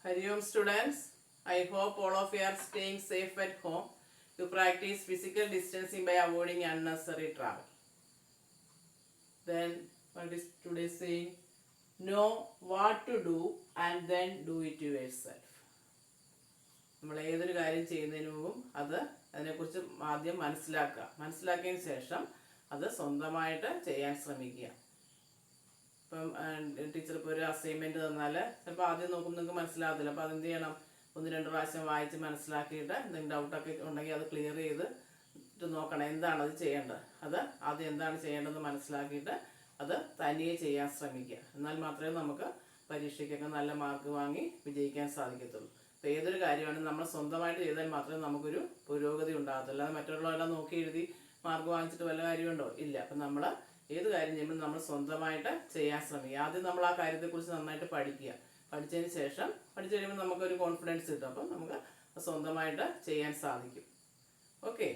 Hari Om students, I hope all of you are staying safe at home to practice physical distancing by avoiding unnecessary travel. Then what is today saying? Know what to do and then do it yourself. നമ്മൾ ഏതൊരു കാര്യം ചെയ്യുന്നതിന് മുമ്പും അതിനെക്കുറിച്ച് ആദ്യം മനസ്സിലാക്കിയതിന് ശേഷം അത് സ്വന്തമായിട്ട് ചെയ്യാൻ ശ്രമിക്കുക. ഇപ്പം ടീച്ചർ ഇപ്പോൾ ഒരു അസൈൻമെൻറ്റ് തന്നാൽ ചിലപ്പോൾ ആദ്യം നോക്കുമ്പോൾ നിങ്ങൾക്ക് മനസ്സിലാകത്തില്ല. അപ്പോൾ അതെന്ത് ചെയ്യണം, 1-2 പ്രാവശ്യം വായിച്ച് മനസ്സിലാക്കിയിട്ട് എന്തെങ്കിലും ഡൗട്ടൊക്കെ ഉണ്ടെങ്കിൽ അത് ക്ലിയർ ചെയ്ത് നോക്കണം എന്താണ് അത് ചെയ്യേണ്ടത്. അത് ആദ്യം എന്താണ് ചെയ്യേണ്ടതെന്ന് മനസ്സിലാക്കിയിട്ട് അത് തനിയെ ചെയ്യാൻ ശ്രമിക്കുക. എന്നാൽ മാത്രമേ നമുക്ക് പരീക്ഷയ്ക്കൊക്കെ നല്ല മാർക്ക് വാങ്ങി വിജയിക്കാൻ സാധിക്കത്തുള്ളൂ. അപ്പോൾ ഏതൊരു കാര്യമാണെങ്കിലും നമ്മൾ സ്വന്തമായിട്ട് ചെയ്താൽ മാത്രമേ നമുക്കൊരു പുരോഗതി ഉണ്ടാകത്തുള്ളൂ. അത് മറ്റുള്ളവരെല്ലാം നോക്കി എഴുതി മാർക്ക് വാങ്ങിച്ചിട്ട് വല്ല കാര്യമുണ്ടോ? ഇല്ല. അപ്പം നമ്മൾ ഏത് കാര്യം ചെയ്യുമ്പോൾ നമ്മൾ സ്വന്തമായിട്ട് ചെയ്യാൻ ശ്രമിക്കുക. ആദ്യം നമ്മൾ ആ കാര്യത്തെക്കുറിച്ച് നന്നായിട്ട് പഠിക്കുക. പഠിച്ചതിന് ശേഷം പഠിച്ചു കഴിയുമ്പോൾ നമുക്കൊരു കോൺഫിഡൻസ് കിട്ടും. അപ്പം നമുക്ക് സ്വന്തമായിട്ട് ചെയ്യാൻ സാധിക്കും. Okay,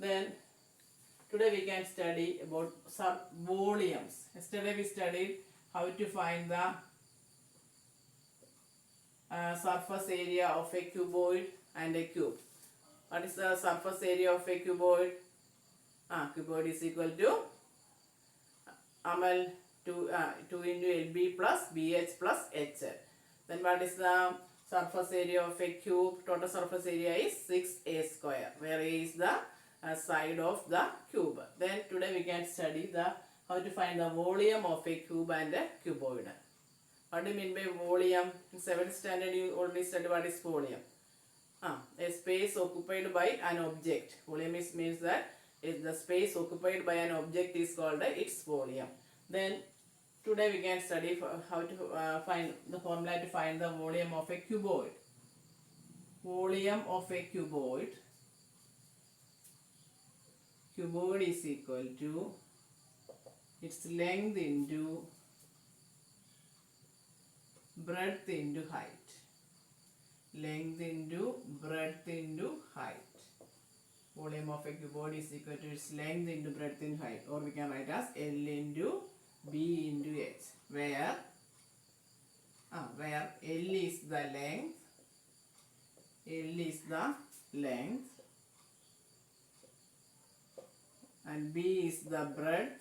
then today we can study about some volumes. Yesterday we studied how to find the surface area of a cuboid and a cube. What is the surface area of a cuboid? Cuboid is equal to ML 2 into LB plus BH plus HL. Then what is the surface area of a cube? Total surface area is 6a square, where a is the side of the cube. Then today we can study how to find the volume of a cube and a cuboid. What do you mean by volume? In 7th standard you already studied what is volume. A space occupied by an object. Volume means that is the space occupied by an object is called its volume. Then today we can study how to find the formula to find the volume of a cuboid. Volume of a cuboid. Cuboid is equal to its length into breadth into height. Length into breadth into height. Volume of a cuboid is equal to its length into breadth into height, or we can write as L into B into H, where L is the length, and B is the breadth,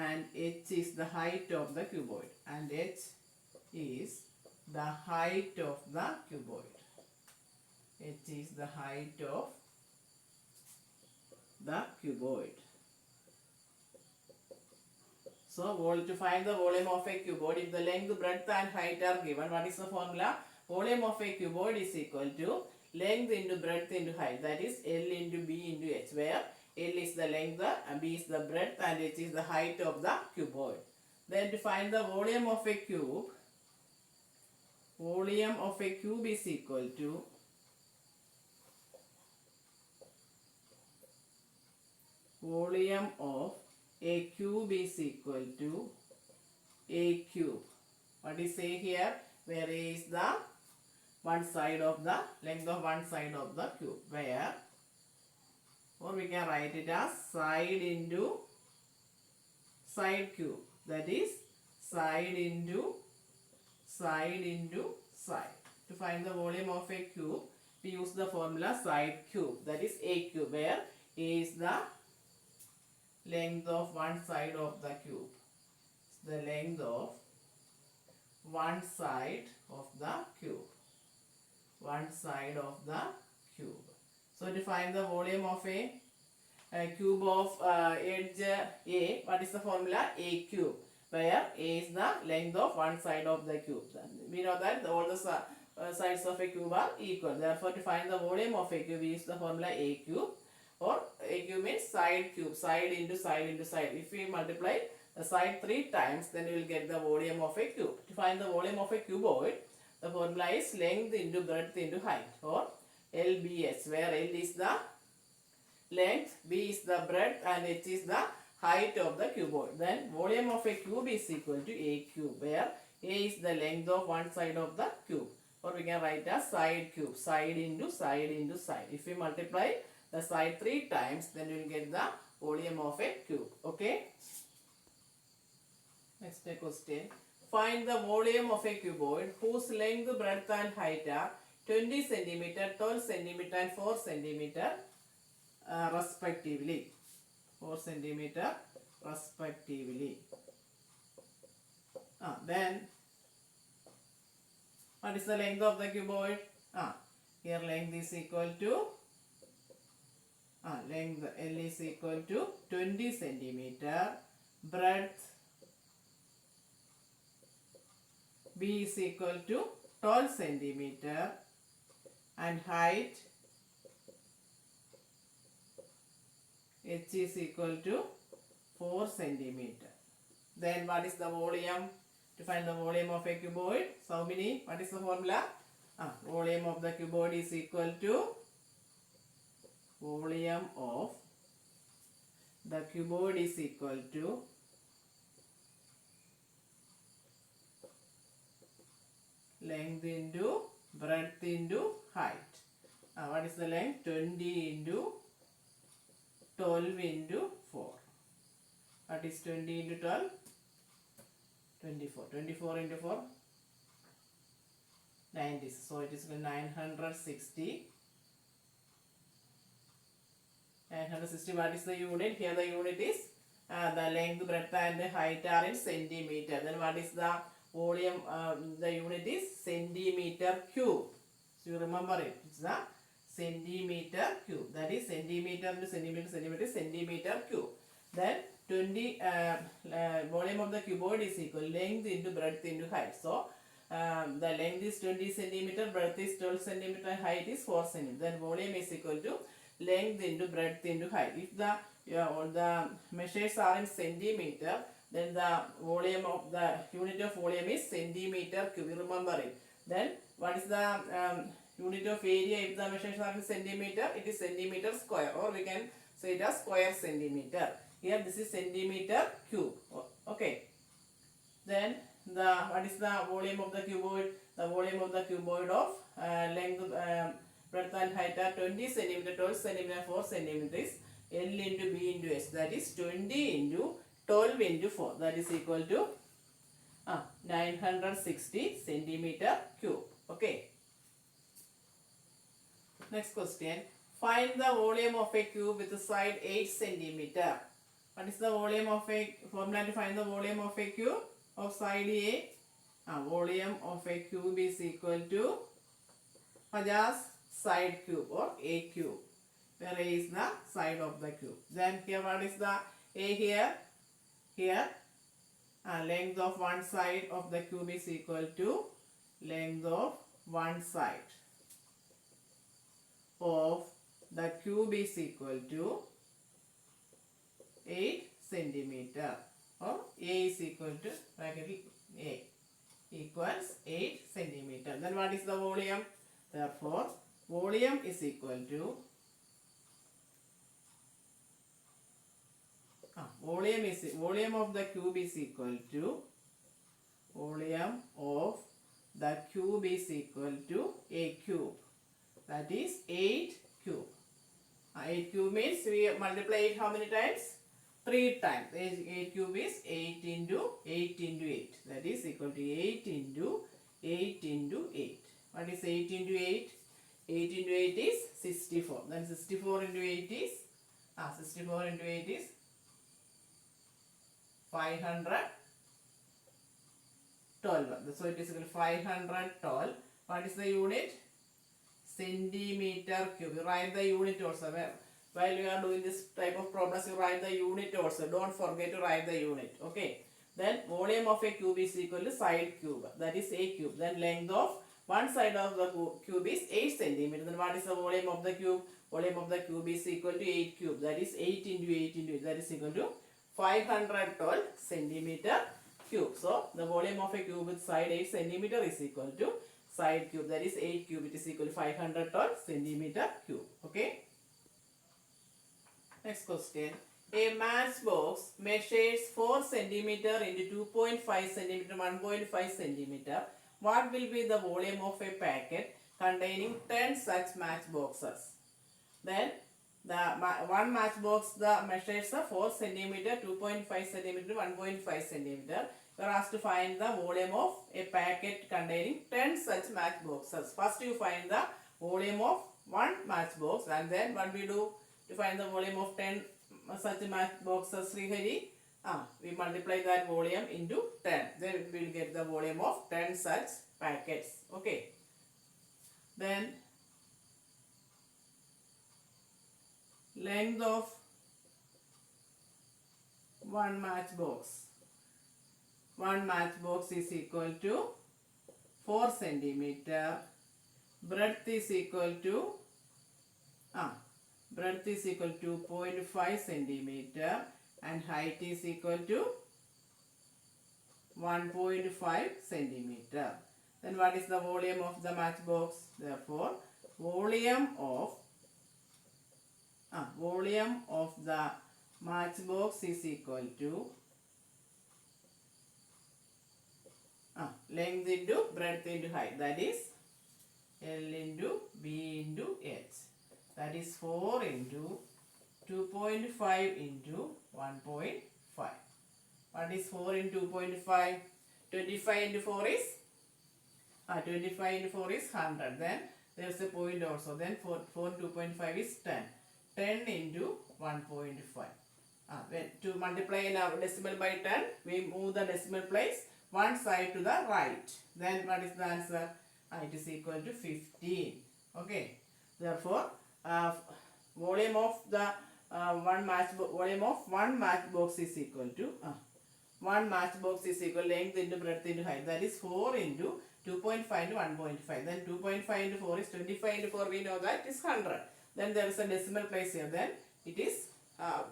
and H is the height of the cuboid, and H is the height of the cuboid. H is the height of the cuboid. So to find the volume of a cuboid, if the length, breadth and height are given, what is the formula? Volume of a cuboid is equal to length into breadth into height, that is L into B into H, where L is the length, B is the breadth, and H is the height of the cuboid. Then to find the volume of a cube, is equal to volume of a cube is equal to a cube. What is A here? Where A is the one side of the length of one side of the cube, where, or we can write it as side into side cube, that is side into side. To find the volume of a cube, we use the formula side cube, that is A cube, where A is the length of one side of the cube. The length of one side of the cube. So to find the volume of a cube of edge A, what is the formula? A cube, where A is the length of one side of the cube. We know that all the sides of a cube are equal. Therefore, to find the volume of a cube, we use the formula A cube, or A cube means side cube, side into side into side. If we multiply the side 3 times, then we will get the volume of a cube. To find the volume of a cuboid, the formula is length into breadth into height, or LBH, where L is the length, B is the breadth, and H is the height of the cuboid. Then volume of a cube is equal to A cube, where A is the length of one side of the cube, or we can write as side cube, side into side into side. If we multiply the side 3 times, then we will get the volume of a cube. Okay. Next question. Find the volume of a cuboid whose length, breadth and height are 20 centimeter, 12 centimeter and 4 centimeter respectively. 4 centimeter respectively. Then what is the length of the cuboid? Here length is equal to length L is equal to 20 centimeter, breadth B is equal to 12 centimeter and height H is equal to 4 centimeter. Then what is the volume? To find the volume of a cuboid, so how many? What is the formula? Volume of the cuboid is equal to volume of the cuboid is equal to length into breadth into height. What is the length? 20 into 12 into 4. What is 20 into 12? 24. 24 into 4? 90. So it is 960. 960. What is the unit? Here the unit is the length, breadth and height are in centimeter. Then what is the volume? The unit is centimeter cube. So you remember it. It's the centimeter cube. That is centimeter into centimeter, centimeter, centimeter cube. Then 20 volume of the cuboid is equal length into breadth into height. So the length is 20 centimeter, breadth is 12 centimeter, height is 4 centimeter. Then volume is equal to length into breadth into height. If the measures are in centimeter, then the volume of the unit of volume is centimeter cube. You remember it. Then what is the unit of area if the measures are in centimeter? It is centimeter square, or we can say it as square centimeter. Here this is centimeter cube. Okay. Then what is the volume of the cuboid? The volume of the cuboid of length, breadth and height are 20 centimeter, 12 centimeter, 4 centimeter is L into B into H. That is 20 into 12 into 4. That is equal to 960 centimeter cube. Okay. Next question. Find the volume of a cube with a side 8 centimeter. What is the volume of a formula to find the volume of a cube of side A? Volume of a cube is equal to just side cube or A cube, where A is the side of the cube. Then here what is the A here? Here length of one side of the cube is equal to length of one side of the cube is equal to 8 centimeter, or A is equal to bracket A equals 8 centimeter. Then what is the volume? Therefore volume is equal to volume of the cube is equal to volume of the cube is equal to A cube. That is 8 cube. 8 cube means we multiply it how many times? 3 times. 8 cube is 8 into 8 into 8. That is equal to 8 into 8 into 8. What is 8 into 8? 8 into 8 is 64. Then 64 into 8 is 64 into 8 is 512. So it is equal to 512. What is the unit? Centimeter cube. You write the unit also. While you are doing this type of problems, you write the unit also. Don't forget to write the unit. Okay. Then volume of a cube is equal to side cube. That is A cube. Then length of one side of the cube is 8 centimeter. Then what is the volume of the cube? Volume of the cube is equal to 8 cube. That is 8 into 8 into 8. That is equal to 512 centimeter cube. So the volume of a cube with side 8 centimeter is equal to side cube. That is 8 cube. It is equal to 512 centimeter cube. Okay. Next question. A matchbox measures 4 centimeter into 2.5 centimeter, 1.5 centimeter. What will be the volume of a packet containing 10 such matchboxes? Then one matchbox the measures 4 centimeter, 2.5 centimeter, 1.5 centimeter. You are asked to find the volume of a packet containing 10 such matchboxes. First you find the volume of one matchbox, and then what we do to find the volume of 10 such matchboxes, Srihari? We multiply that volume into 10. Then we will get the volume of 10 such packets. Okay. Then length of one matchbox. One matchbox is equal to 4 centimeter. Breadth is equal to 2.5 centimeter, and height is equal to 1.5 centimeter. Then what is the volume of the matchbox? Therefore, volume of the matchbox is equal to length into breadth into height, that is L into B into H, that is 4 into 2.5 into 1.5. What is 4 into 2.5? 25 into 4 is 25 into 4 is 100. Then there is a point also. Then 4 2.5 is 10. 10 into 1.5. When to multiply in our decimal by 10, we move the decimal place one side to the right. Then what is the answer? It is equal to 15. Okay. Therefore, volume of the volume of one matchbox is equal to one matchbox is equal length into breadth into height. That is 4 into 2.5 into 1.5. Then 2.5 into 4 is 25 into 4. We know that is 100. Then there is a decimal place here. Then it is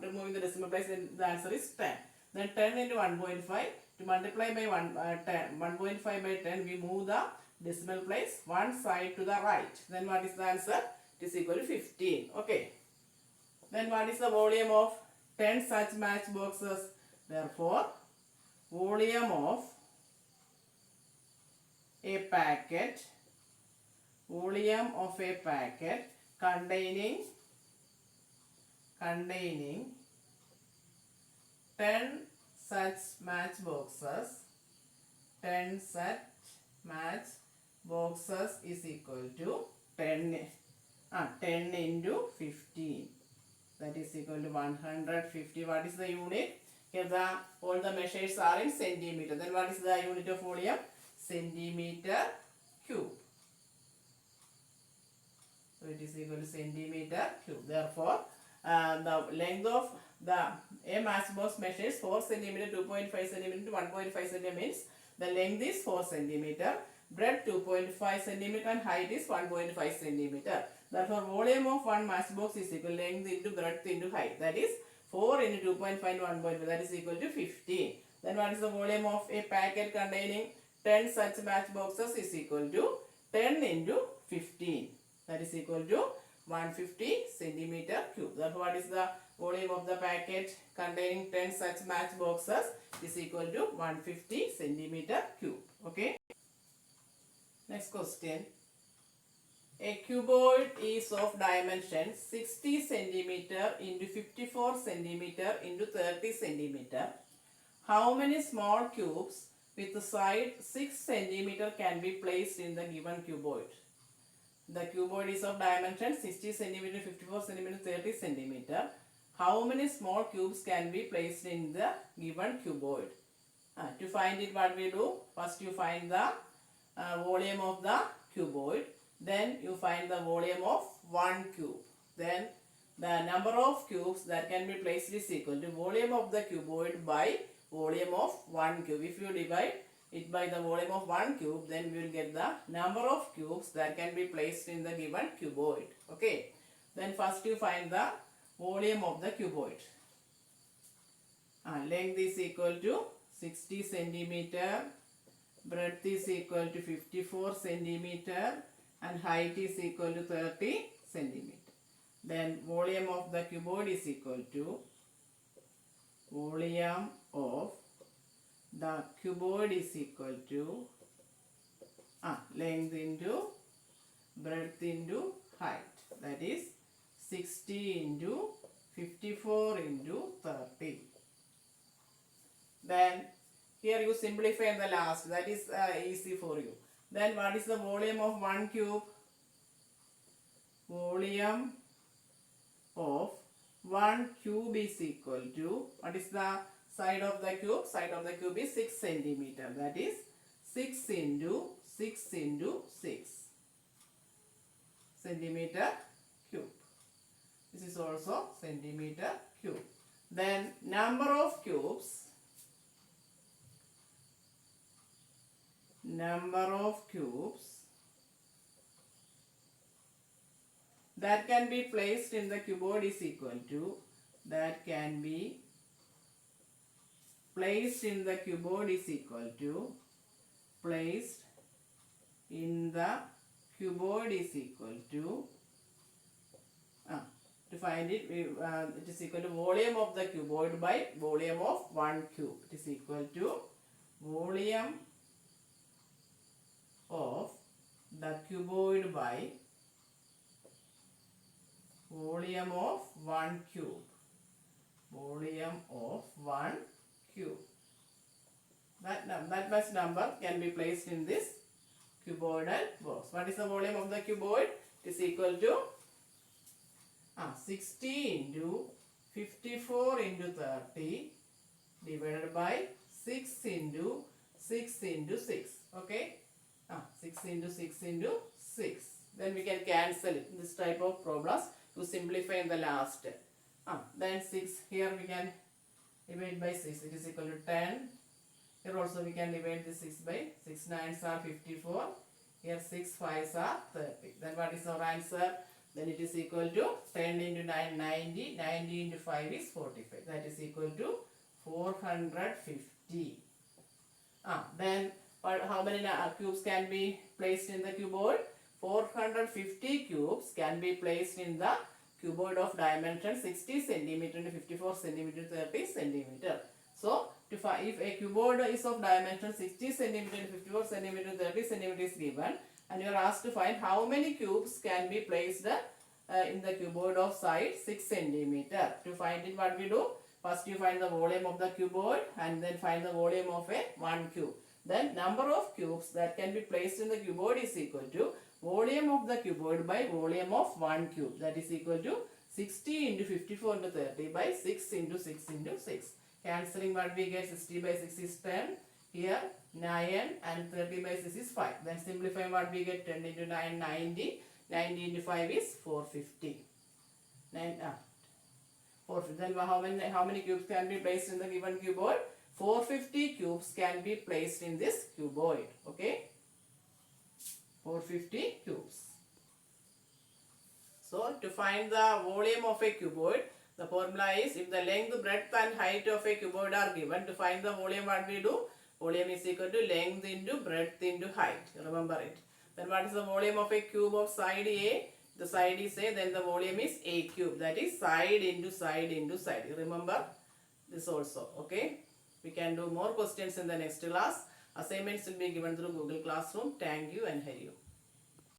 removing the decimal place. Then the answer is 10. Then 10 into 1.5 to multiply by 1.5 by 10. We move the decimal place one side to the right. Then what is the answer? It is equal to 15. Okay. Then what is the volume of 10 such matchboxes? Therefore, volume of a packet containing 10 such matchboxes, 10 such matchboxes is equal to 10 into 15. That is equal to 150. What is the unit? Here all the measures are in centimeter. Then what is the unit of volume? Centimeter cube. So it is equal to centimeter cube. Therefore, the length of a matchbox measures 4 centimeter, 2.5 centimeter to 1.5 centimeter means the length is 4 centimeter, breadth 2.5 centimeter, and height is 1.5 centimeter. Therefore, volume of one matchbox is equal to length into breadth into height. That is 4 into 2.5 into 1.5. That is equal to 15. Then what is the volume of a packet containing 10 such matchboxes is equal to 10 into 15. That is equal to 150 centimeter cube. Therefore, what is the volume of the packet containing 10 such matchboxes is equal to 150 centimeter cube. Okay. Next question. A cuboid is of dimension 60 centimeter into 54 centimeter into 30 centimeter. How many small cubes with the side 6 centimeter can be placed in the given cuboid? The cuboid is of dimension 60 centimeter, 54 centimeter, 30 centimeter. How many small cubes can be placed in the given cuboid? To find it, what we do? First you find the volume of the cuboid. Then you find the volume of one cube. Then the number of cubes that can be placed is equal to volume of the cuboid by volume of one cube. If you divide it by the volume of one cube, then we will get the number of cubes that can be placed in the given cuboid. Okay. Then first you find the volume of the cuboid. Length is equal to 60 centimeter, breadth is equal to 54 centimeter, and height is equal to 30 centimeter. Then volume of the cuboid is equal to volume of the cuboid is equal to length into breadth into height. That is 60 into 54 into 30. Then here you simplify the last, that is easy for you. Then what is the volume of 1 cube? Volume of 1 cube is equal to, what is the side of the cube? Side of the cube is 6 centimeter. That is 6 into 6 into 6 centimeter cube. This is also centimeter cube. Then number of cubes. Number of cubes that can be placed in the cuboid is equal to, that can be placed in the cuboid is equal to, placed in the cuboid is equal to, to find it, it is equal to volume of the cuboid by volume of 1 cube. It is equal to volume of the cuboid by volume of 1 cube. Volume of 1 cube. That much number can be placed in this cuboidal box. What is the volume of the cuboid? It is equal to 60 into 54 into 30 divided by 6 into 6 into 6. Okay? 6 into 6 into 6. Then we can cancel it. This type of problems to simplify in the last. Then 6, here we can divide by 6. It is equal to 10. Here also we can divide the 6 by 6 9s are 54. Here 6 5s are 30. Then what is our answer? Then it is equal to 10 into 9 90. 90 into 5 is 45. That is equal to 450. Then how many cubes can be placed in the cuboid? 450 cubes can be placed in the cuboid of dimension 60 centimeter into 54 centimeter 30 centimeter. So, if a cuboid is of dimension 60 centimeter into 54 centimeter 30 centimeter is given, and you are asked to find how many cubes can be placed in the cuboid of side 6 centimeter. To find it, what we do? First you find the volume of the cuboid and then find the volume of a 1 cube. Then number of cubes that can be placed in the cuboid is equal to volume of the cuboid by volume of 1 cube. That is equal to 60 into 54 into 30 by 6 into 6 into 6. Cancelling, what we get? 60 by 6 is 10. Here 9 and 30 by 6 is 5. Then simplify, what we get? 10 into 9 90. 90 into 5 is 450. 450. Then how many cubes can be placed in the given cuboid? 450 cubes can be placed in this cuboid. Okay? 450 cubes. So, to find the volume of a cuboid, the formula is, if the length, breadth and height of a cuboid are given, to find the volume, what we do? Volume is equal to length into breadth into height. Remember it. Then what is the volume of a cube of side A? The side is A, then the volume is A cube. That is side into side into side. You remember this also. Okay? We can do more questions in the next class. Assignments will be given through Google Classroom. Thank you and Hari Om.